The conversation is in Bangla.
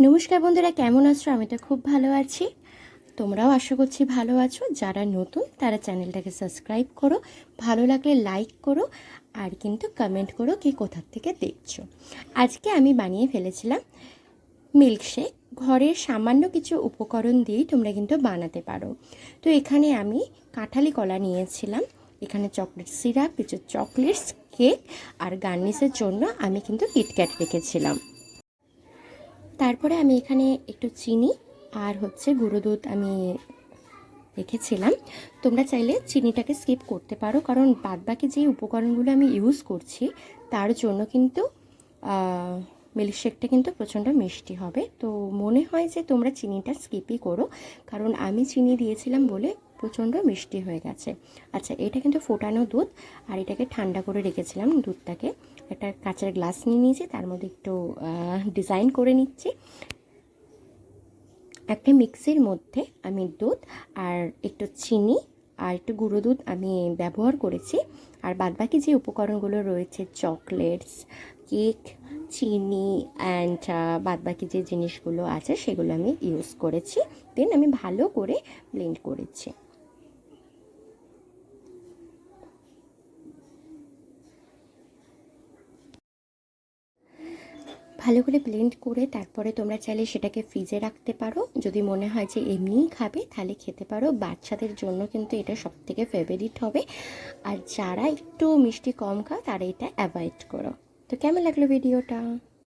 নমস্কার বন্ধুরা, কেমন আছো? আমি তো খুব ভালো আছি। তোমরাও আশা করছি ভালো আছো। যারা নতুন তারা চ্যানেলটাকে সাবস্ক্রাইব করো, ভালো লাগলে লাইক করো, আর কিন্তু কমেন্ট করো কি কোথা থেকে দেখছো। আজকে আমি বানিয়ে ফেলেছিলাম মিল্কশেক। ঘরের সামান্য কিছু উপকরণ দিয়েই তোমরা কিন্তু বানাতে পারো। তো এখানে আমি কাঁঠালি কলা নিয়েছিলাম, এখানে চকলেট সিরাপ, কিছু চকলেটস, কেক, আর গার্নিশের জন্য আমি কিন্তু কিটক্যাট রেখেছিলাম। তারপরে আমি এখানে একটু চিনি আর গুঁড়ো দুধ আমি রেখেছিলাম। তোমরা চাইলে চিনিটাকে স্কিপ করতে পারো, কারণ বাদবাকি যে উপকরণগুলো আমি ইউজ করছি তার জন্য কিন্তু মিল্কশেকটা কিন্তু প্রচণ্ড মিষ্টি হবে। তো মনে হয় যে তোমরা চিনিটা স্কিপই করো, কারণ আমি চিনি দিয়েছিলাম বলে প্রচণ্ড মিষ্টি হয়ে গেছে। আচ্ছা, এটা কিন্তু ফোটানো দুধ, আর এটাকে ঠান্ডা করে রেখেছিলাম। দুধটাকে একটা কাঁচের গ্লাস নিয়ে নিয়েছি, তার মধ্যে একটু ডিজাইন করে নিচ্ছি। একটা মিক্সির মধ্যে আমি দুধ আর একটু চিনি আর একটু গুঁড়ো দুধ আমি ব্যবহার করেছি, আর বাদবাকি যে উপকরণগুলো রয়েছে চকলেটস, কেক, চিনি অ্যান্ড বাদবাকি যে জিনিসগুলো আছে সেগুলো আমি ইউজ করেছি। দেন আমি ভালো করে ব্লেন্ড করেছি। ভালো করে ব্লেন্ড করে তারপরে তোমরা চাইলে সেটাকে ফ্রিজে রাখতে পারো। যদি মনে হয় যে এমনিই খাবে তাহলে খেতে পারো। বাচ্চাদের জন্য কিন্তু এটা সবথেকে ফেভারিট হবে, আর যারা একটু মিষ্টি কম খায় তারা এটা অ্যাভয়েড করো। তো কেমন লাগলো ভিডিওটা?